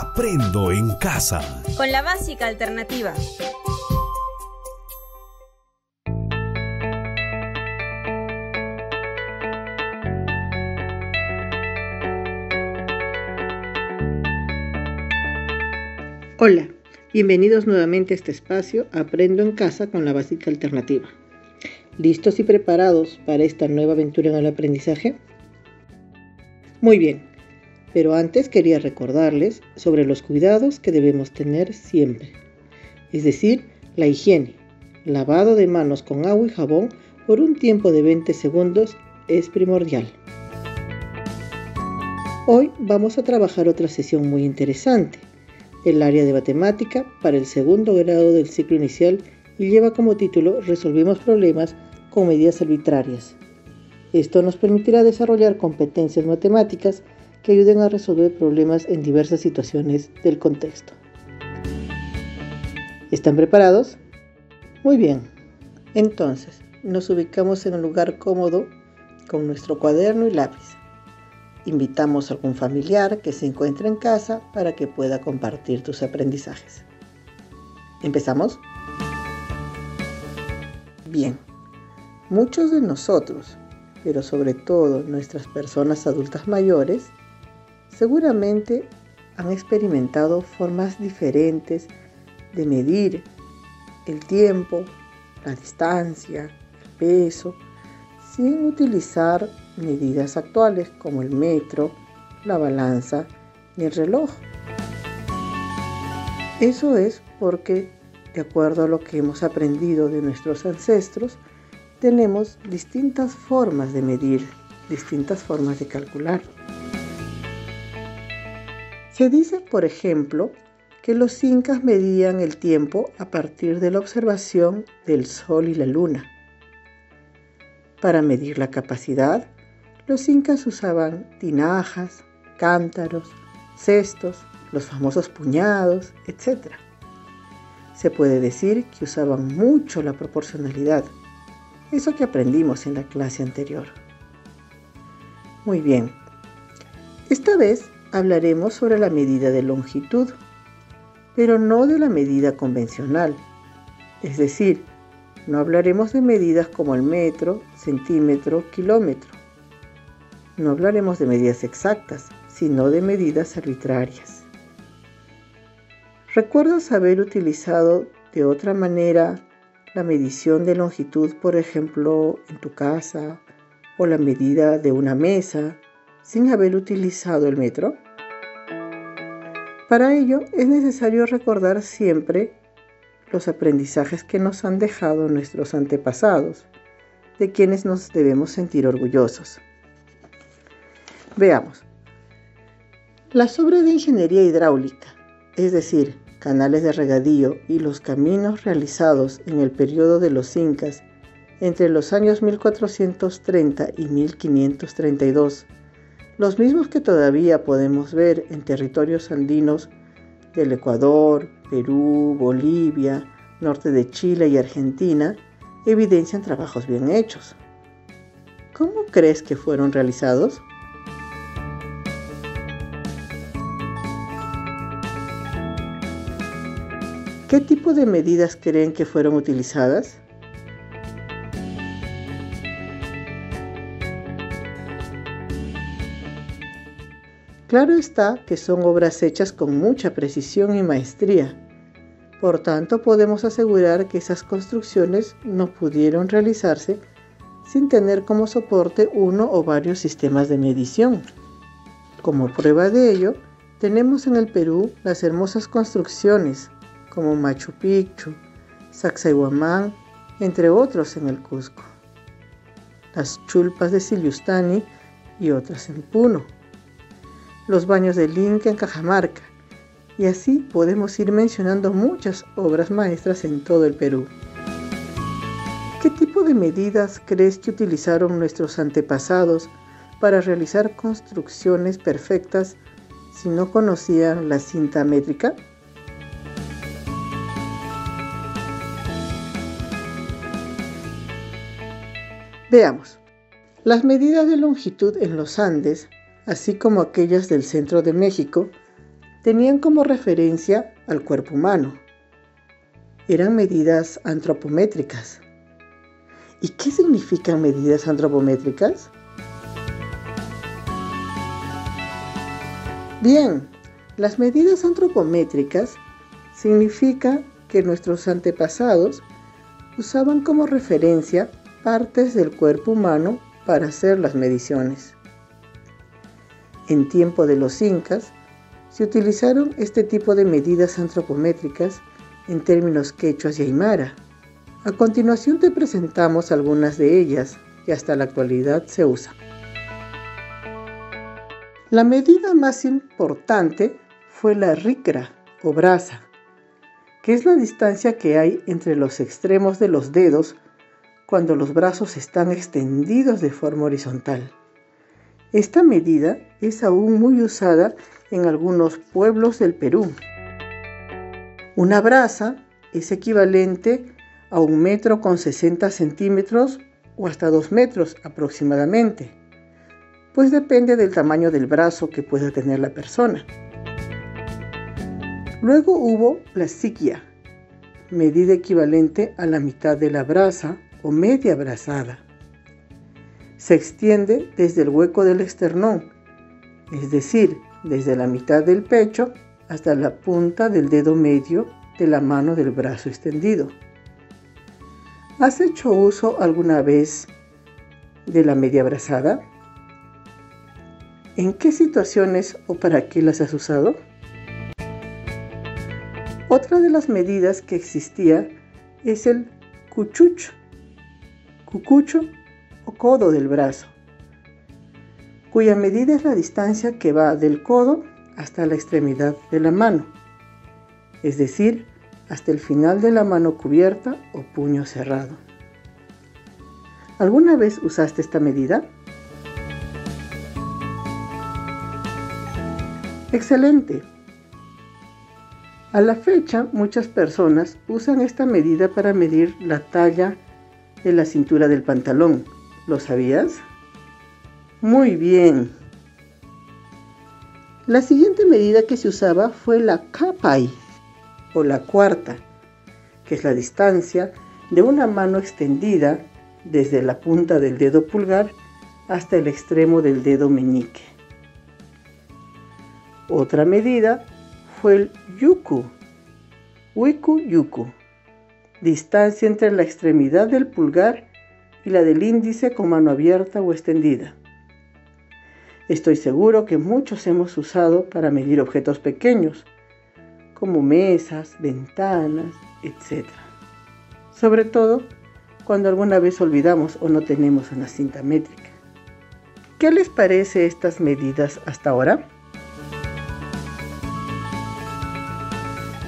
Aprendo en casa. Con la básica alternativa. Hola, bienvenidos nuevamente a este espacio Aprendo en casa con la básica alternativa. ¿Listos y preparados para esta nueva aventura en el aprendizaje? Muy bien, pero antes quería recordarles sobre los cuidados que debemos tener siempre. Es decir, la higiene. Lavado de manos con agua y jabón por un tiempo de 20 segundos es primordial. Hoy vamos a trabajar otra sesión muy interesante, el área de matemática para el segundo grado del ciclo inicial y lleva como título Resolvemos problemas con medidas arbitrarias. Esto nos permitirá desarrollar competencias matemáticas que ayuden a resolver problemas en diversas situaciones del contexto. ¿Están preparados? Muy bien. Entonces, nos ubicamos en un lugar cómodo con nuestro cuaderno y lápiz. Invitamos a algún familiar que se encuentre en casa para que pueda compartir tus aprendizajes. ¿Empezamos? Bien, muchos de nosotros, pero sobre todo nuestras personas adultas mayores, seguramente han experimentado formas diferentes de medir el tiempo, la distancia, el peso, sin utilizar medidas actuales como el metro, la balanza y el reloj. Eso es porque, de acuerdo a lo que hemos aprendido de nuestros ancestros, tenemos distintas formas de medir, distintas formas de calcular. Se dice, por ejemplo, que los incas medían el tiempo a partir de la observación del sol y la luna. Para medir la capacidad, los incas usaban tinajas, cántaros, cestos, los famosos puñados, etc. Se puede decir que usaban mucho la proporcionalidad, eso que aprendimos en la clase anterior. Muy bien, esta vez hablaremos sobre la medida de longitud, pero no de la medida convencional, es decir, no hablaremos de medidas como el metro, centímetro, kilómetro. No hablaremos de medidas exactas, sino de medidas arbitrarias. ¿Recuerdas haber utilizado de otra manera la medición de longitud, por ejemplo, en tu casa, o la medida de una mesa, sin haber utilizado el metro? Para ello es necesario recordar siempre los aprendizajes que nos han dejado nuestros antepasados, de quienes nos debemos sentir orgullosos. Veamos. Las obras de ingeniería hidráulica, es decir, canales de regadío y los caminos realizados en el periodo de los incas entre los años 1430 y 1532, los mismos que todavía podemos ver en territorios andinos del Ecuador, Perú, Bolivia, norte de Chile y Argentina, evidencian trabajos bien hechos. ¿Cómo crees que fueron realizados? ¿Qué tipo de medidas creen que fueron utilizadas? Claro está que son obras hechas con mucha precisión y maestría. Por tanto, podemos asegurar que esas construcciones no pudieron realizarse sin tener como soporte uno o varios sistemas de medición. Como prueba de ello, tenemos en el Perú las hermosas construcciones como Machu Picchu, Sacsayhuamán, entre otros en el Cusco, las chulpas de Siliustani y otras en Puno, los baños del Inca en Cajamarca, y así podemos ir mencionando muchas obras maestras en todo el Perú. ¿Qué tipo de medidas crees que utilizaron nuestros antepasados para realizar construcciones perfectas si no conocían la cinta métrica? Veamos. Las medidas de longitud en los Andes, así como aquellas del centro de México, tenían como referencia al cuerpo humano. Eran medidas antropométricas. ¿Y qué significan medidas antropométricas? Bien, las medidas antropométricas significa que nuestros antepasados usaban como referencia partes del cuerpo humano para hacer las mediciones. En tiempo de los incas, se utilizaron este tipo de medidas antropométricas en términos quechuas y aymara. A continuación te presentamos algunas de ellas que hasta la actualidad se usan. La medida más importante fue la ricra o braza, que es la distancia que hay entre los extremos de los dedos cuando los brazos están extendidos de forma horizontal. Esta medida es aún muy usada en algunos pueblos del Perú. Una braza es equivalente a 1,60 m o hasta 2 metros aproximadamente, pues depende del tamaño del brazo que pueda tener la persona. Luego hubo la siquia, medida equivalente a la mitad de la braza o media brazada. Se extiende desde el hueco del esternón, es decir, desde la mitad del pecho hasta la punta del dedo medio de la mano del brazo extendido. ¿Has hecho uso alguna vez de la media brazada? ¿En qué situaciones o para qué las has usado? Otra de las medidas que existía es el cucucho o codo del brazo, cuya medida es la distancia que va del codo hasta la extremidad de la mano, es decir, hasta el final de la mano cubierta o puño cerrado. ¿Alguna vez usaste esta medida? ¡Excelente! A la fecha, muchas personas usan esta medida para medir la talla de la cintura del pantalón. ¿Lo sabías? Muy bien. La siguiente medida que se usaba fue la kapai, o la cuarta, que es la distancia de una mano extendida desde la punta del dedo pulgar hasta el extremo del dedo meñique. Otra medida fue el yuku, distancia entre la extremidad del pulgar y la del índice con mano abierta o extendida. Estoy seguro que muchos hemos usado para medir objetos pequeños, como mesas, ventanas, etc. Sobre todo cuando alguna vez olvidamos o no tenemos una cinta métrica. ¿Qué les parece estas medidas hasta ahora?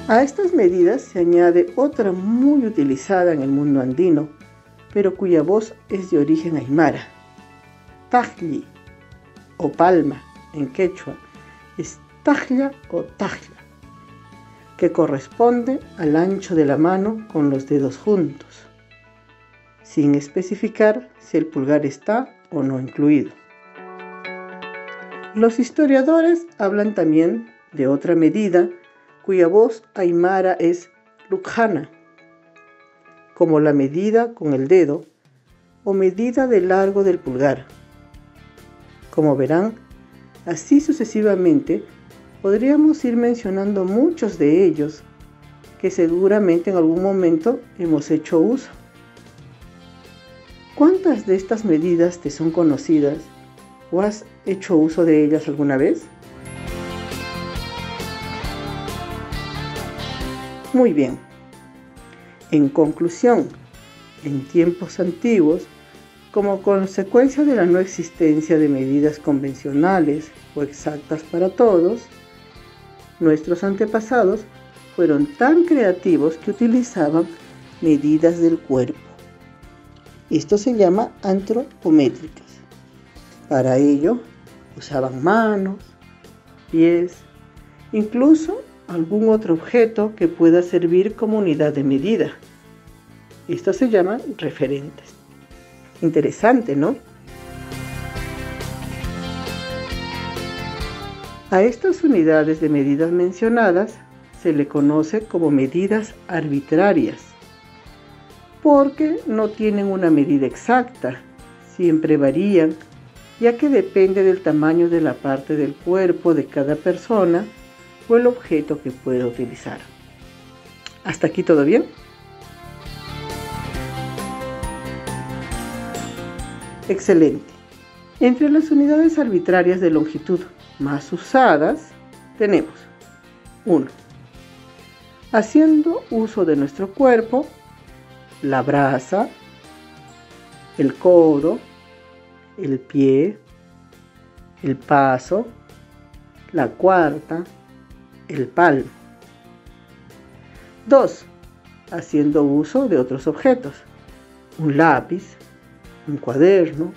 A estas medidas se añade otra muy utilizada en el mundo andino, pero cuya voz es de origen aymara. Tajli o palma en quechua es tajlla o tajla, que corresponde al ancho de la mano con los dedos juntos, sin especificar si el pulgar está o no incluido. Los historiadores hablan también de otra medida cuya voz aymara es lukjana, como la medida con el dedo o medida de largo del pulgar. Como verán, así sucesivamente podríamos ir mencionando muchos de ellos que seguramente en algún momento hemos hecho uso. ¿Cuántas de estas medidas te son conocidas o has hecho uso de ellas alguna vez? Muy bien. En conclusión, en tiempos antiguos, como consecuencia de la no existencia de medidas convencionales o exactas para todos, nuestros antepasados fueron tan creativos que utilizaban medidas del cuerpo. Esto se llama antropométricas. Para ello, usaban manos, pies, incluso algún otro objeto que pueda servir como unidad de medida. Estos se llaman referentes. Interesante, ¿no? A estas unidades de medidas mencionadas se le conoce como medidas arbitrarias, porque no tienen una medida exacta, siempre varían, ya que depende del tamaño de la parte del cuerpo de cada persona o el objeto que pueda utilizar. ¿Hasta aquí todo bien? Excelente. Entre las unidades arbitrarias de longitud más usadas tenemos 1. Haciendo uso de nuestro cuerpo, la braza, el codo, el pie, el paso, la cuarta, el palmo. 2. Haciendo uso de otros objetos, un lápiz, un cuaderno,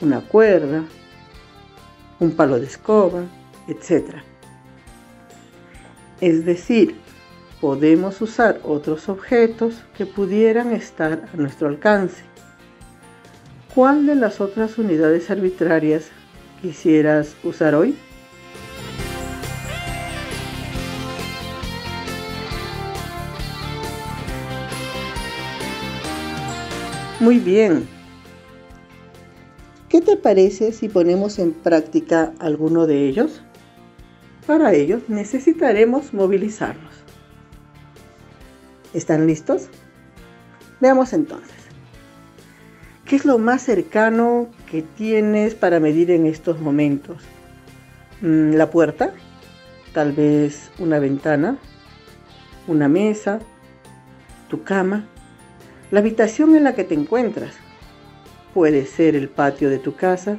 una cuerda, un palo de escoba, etc. Es decir, podemos usar otros objetos que pudieran estar a nuestro alcance. ¿Cuál de las otras unidades arbitrarias quisieras usar hoy? Muy bien. ¿Qué te parece si ponemos en práctica alguno de ellos? Para ello necesitaremos movilizarnos. ¿Están listos? Veamos entonces. ¿Qué es lo más cercano que tienes para medir en estos momentos? ¿La puerta? Tal vez una ventana, una mesa, tu cama, la habitación en la que te encuentras. Puede ser el patio de tu casa,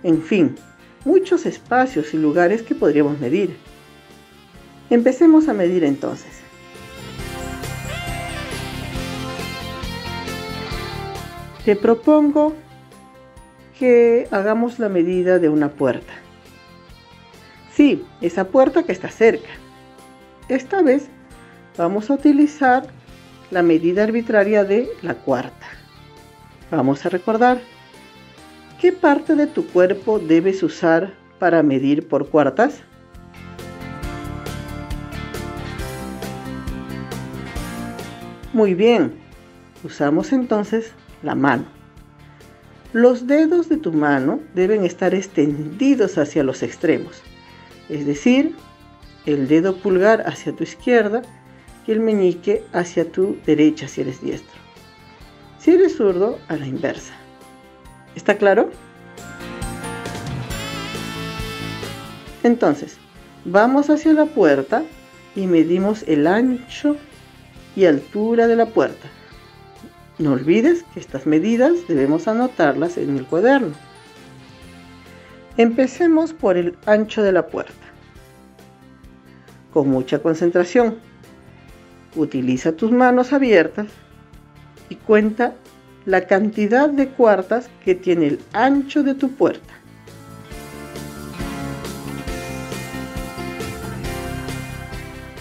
en fin, muchos espacios y lugares que podríamos medir. Empecemos a medir entonces. Te propongo que hagamos la medida de una puerta. Sí, esa puerta que está cerca. Esta vez vamos a utilizar la medida arbitraria de la cuarta. Vamos a recordar, ¿qué parte de tu cuerpo debes usar para medir por cuartas? Muy bien, usamos entonces la mano. Los dedos de tu mano deben estar extendidos hacia los extremos, es decir, el dedo pulgar hacia tu izquierda y el meñique hacia tu derecha si eres diestro. Si eres zurdo, a la inversa. ¿Está claro? Entonces, vamos hacia la puerta y medimos el ancho y altura de la puerta. No olvides que estas medidas debemos anotarlas en el cuaderno. Empecemos por el ancho de la puerta. Con mucha concentración, utiliza tus manos abiertas y cuenta la cantidad de cuartas que tiene el ancho de tu puerta.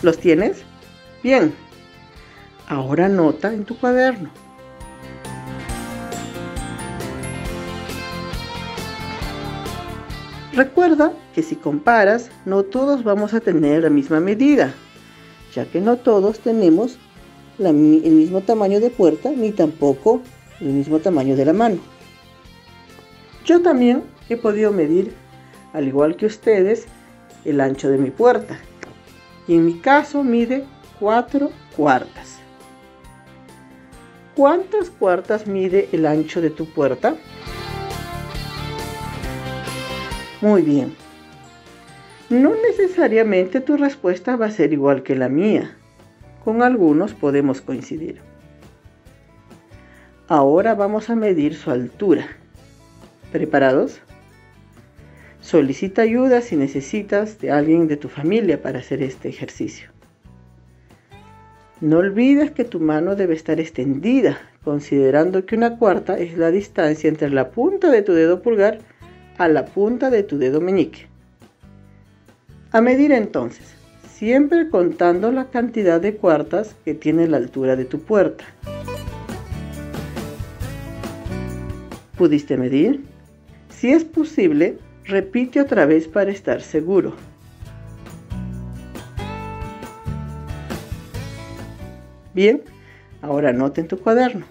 ¿Los tienes? Bien. Ahora anota en tu cuaderno. Recuerda que si comparas, no todos vamos a tener la misma medida, ya que no todos tenemos el mismo tamaño de puerta, ni tampoco el mismo tamaño de la mano. Yo también he podido medir, al igual que ustedes, el ancho de mi puerta. Y en mi caso mide 4 cuartas. ¿Cuántas cuartas mide el ancho de tu puerta? Muy bien. No necesariamente tu respuesta va a ser igual que la mía. Con algunos podemos coincidir. Ahora vamos a medir su altura. ¿Preparados? Solicita ayuda si necesitas de alguien de tu familia para hacer este ejercicio. No olvides que tu mano debe estar extendida, considerando que una cuarta es la distancia entre la punta de tu dedo pulgar a la punta de tu dedo meñique. A medir entonces, siempre contando la cantidad de cuartas que tiene la altura de tu puerta. ¿Pudiste medir? Si es posible, Repite otra vez para estar seguro. Bien, ahora anota en tu cuaderno.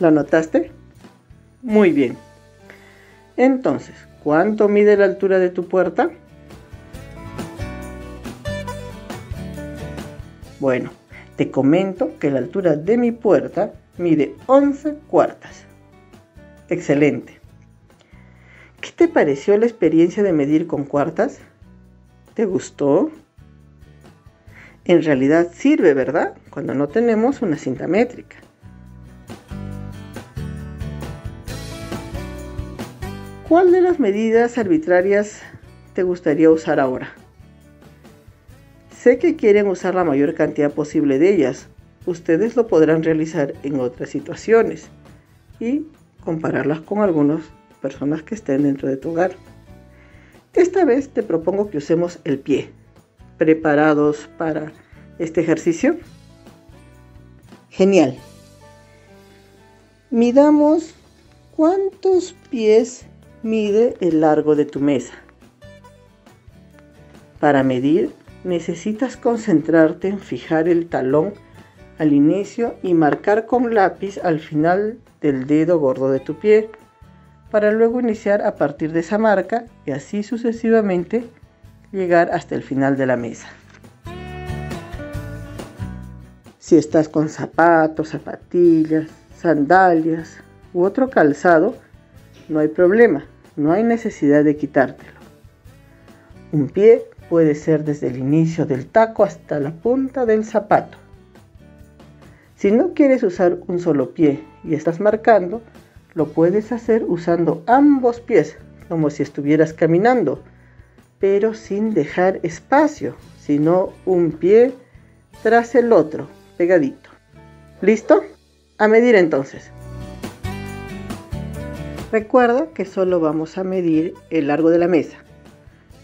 ¿Lo anotaste? Muy bien. Entonces, ¿cuánto mide la altura de tu puerta? Bueno, te comento que la altura de mi puerta mide 11 cuartas. Excelente. ¿Qué te pareció la experiencia de medir con cuartas? ¿Te gustó? En realidad sirve, ¿verdad? Cuando no tenemos una cinta métrica. ¿Cuál de las medidas arbitrarias te gustaría usar ahora? Sé que quieren usar la mayor cantidad posible de ellas. Ustedes lo podrán realizar en otras situaciones y compararlas con algunas personas que estén dentro de tu hogar. Esta vez te propongo que usemos el pie. ¿Preparados para este ejercicio? Genial. Midamos cuántos pies mide el largo de tu mesa. Para medir, necesitas concentrarte en fijar el talón al inicio y marcar con lápiz al final del dedo gordo de tu pie, para luego iniciar a partir de esa marca y así sucesivamente llegar hasta el final de la mesa. Si estás con zapatos, zapatillas, sandalias u otro calzado, no hay problema, no hay necesidad de quitártelo. Un pie puede ser desde el inicio del taco hasta la punta del zapato. Si no quieres usar un solo pie y estás marcando, lo puedes hacer usando ambos pies, como si estuvieras caminando, pero sin dejar espacio, sino un pie tras el otro, pegadito. ¿Listo? A medir entonces. Recuerda que solo vamos a medir el largo de la mesa.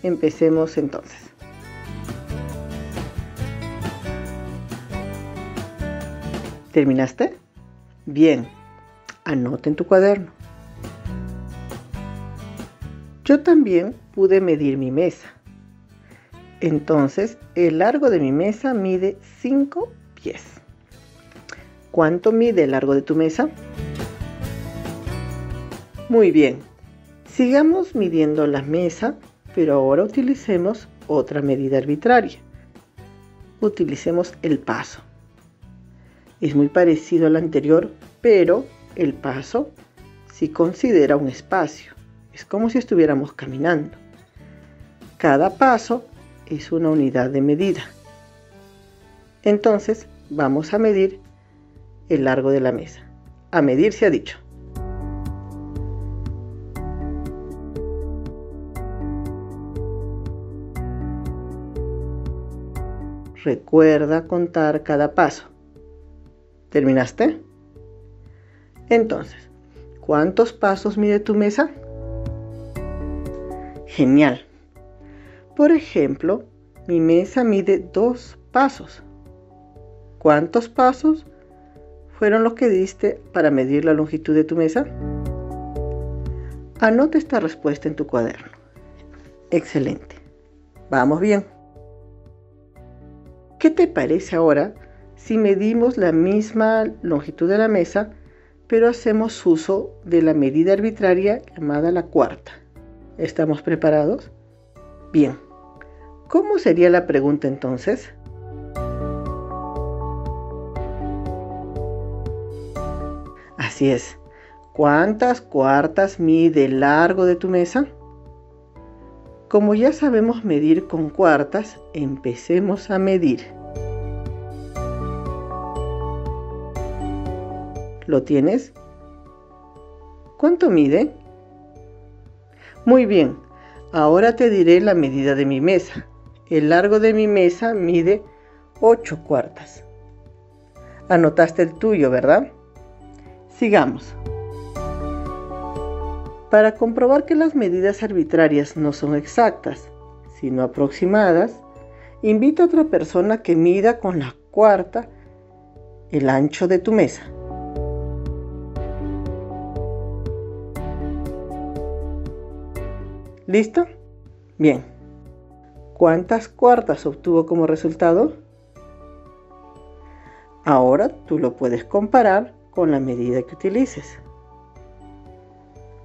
Empecemos entonces. ¿Terminaste? Bien, anota en tu cuaderno. Yo también pude medir mi mesa. Entonces, el largo de mi mesa mide 5 pies. ¿Cuánto mide el largo de tu mesa? Muy bien. Sigamos midiendo la mesa, pero ahora utilicemos otra medida arbitraria. Utilicemos el paso. Es muy parecido al anterior, pero el paso sí considera un espacio. Es como si estuviéramos caminando. Cada paso es una unidad de medida. Entonces, vamos a medir el largo de la mesa. A medir se ha dicho. Recuerda contar cada paso. ¿Terminaste? Entonces, ¿cuántos pasos mide tu mesa? Genial. Por ejemplo, mi mesa mide 2 pasos. ¿Cuántos pasos fueron los que diste para medir la longitud de tu mesa? Anota esta respuesta en tu cuaderno. Excelente. Vamos bien. ¿Qué te parece ahora si medimos la misma longitud de la mesa, pero hacemos uso de la medida arbitraria llamada la cuarta? ¿Estamos preparados? Bien. ¿Cómo sería la pregunta entonces? Así es. ¿Cuántas cuartas mide el largo de tu mesa? Como ya sabemos medir con cuartas, empecemos a medir. ¿Lo tienes? ¿Cuánto mide? Muy bien, ahora te diré la medida de mi mesa. El largo de mi mesa mide 8 cuartas. Anotaste el tuyo, ¿verdad? Sigamos. Para comprobar que las medidas arbitrarias no son exactas, sino aproximadas, invita a otra persona que mida con la cuarta el ancho de tu mesa. ¿Listo? Bien. ¿Cuántas cuartas obtuvo como resultado? Ahora tú lo puedes comparar con la medida que utilices.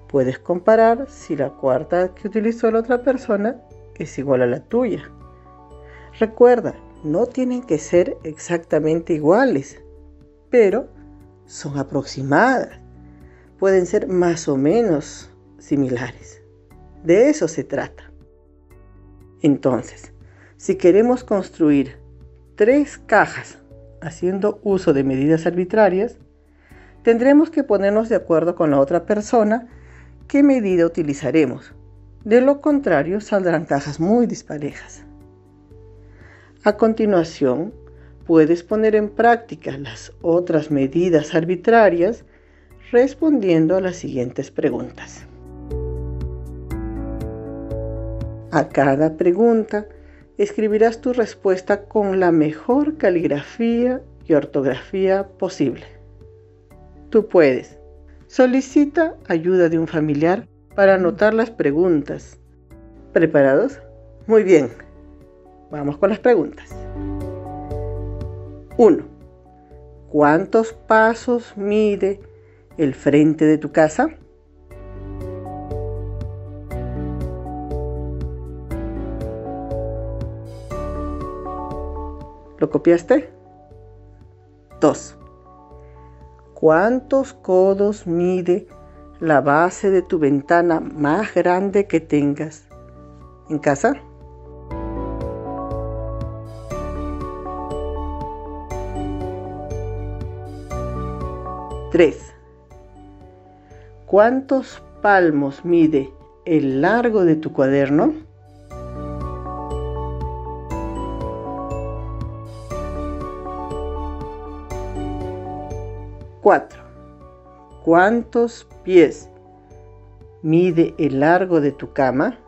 Puedes comparar si la cuarta que utilizó la otra persona es igual a la tuya. Recuerda, no tienen que ser exactamente iguales, pero son aproximadas. Pueden ser más o menos similares. De eso se trata. Entonces, si queremos construir 3 cajas haciendo uso de medidas arbitrarias, tendremos que ponernos de acuerdo con la otra persona qué medida utilizaremos. De lo contrario, saldrán cajas muy disparejas. A continuación, puedes poner en práctica las otras medidas arbitrarias respondiendo a las siguientes preguntas. A cada pregunta, escribirás tu respuesta con la mejor caligrafía y ortografía posible. Tú puedes. Solicita ayuda de un familiar para anotar las preguntas. ¿Preparados? Muy bien. Vamos con las preguntas. 1. ¿Cuántos pasos mide el frente de tu casa? ¿Lo copiaste? 2. ¿Cuántos codos mide la base de tu ventana más grande que tengas en casa? 3. ¿Cuántos palmos mide el largo de tu cuaderno? 4. ¿Cuántos pies mide el largo de tu cama?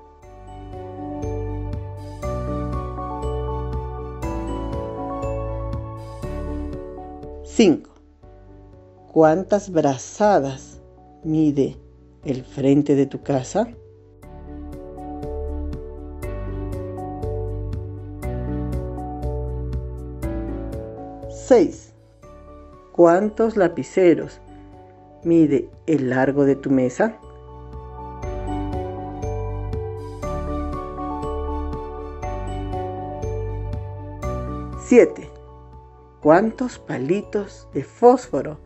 5. ¿Cuántas brazadas mide el frente de tu casa? 6. ¿Cuántos lapiceros mide el largo de tu mesa? 7. ¿Cuántos palitos de fósforo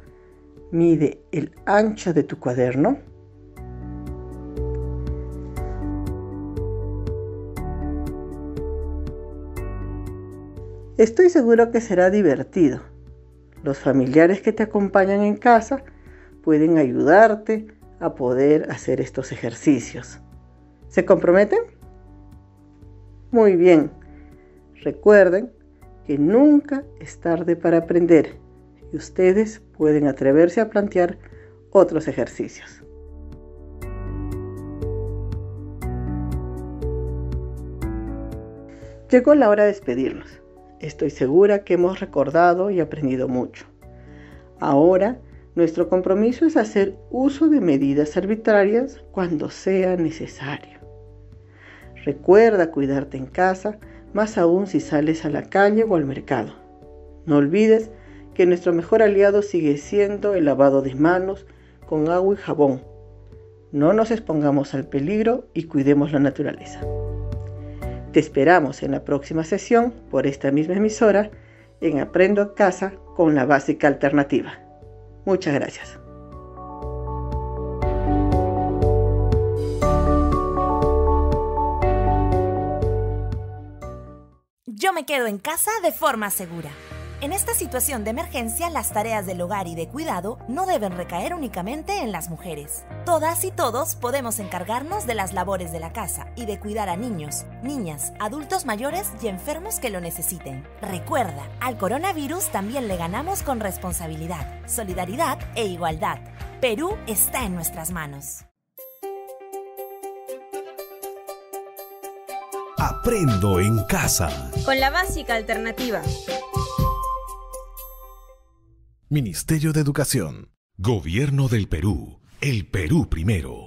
mide el ancho de tu cuaderno? 'Estoy seguro que será divertido. Los familiares que te acompañan en casa pueden ayudarte a poder hacer estos ejercicios. ¿Se comprometen? Muy bien. Recuerden que nunca es tarde para aprender y ustedes pueden atreverse a plantear otros ejercicios. Llegó la hora de despedirnos. Estoy segura que hemos recordado y aprendido mucho. Ahora, nuestro compromiso es hacer uso de medidas arbitrarias cuando sea necesario. Recuerda cuidarte en casa, más aún si sales a la calle o al mercado. No olvides que nuestro mejor aliado sigue siendo el lavado de manos con agua y jabón. No nos expongamos al peligro y cuidemos la naturaleza. Te esperamos en la próxima sesión por esta misma emisora en Aprendo en Casa con la Básica Alternativa. Muchas gracias. Yo me quedo en casa de forma segura. En esta situación de emergencia, las tareas del hogar y de cuidado no deben recaer únicamente en las mujeres. Todas y todos podemos encargarnos de las labores de la casa y de cuidar a niños, niñas, adultos mayores y enfermos que lo necesiten. Recuerda, al coronavirus también le ganamos con responsabilidad, solidaridad e igualdad. Perú está en nuestras manos. Aprendo en casa. Con la Básica Alternativa. Ministerio de Educación. Gobierno del Perú. El Perú primero.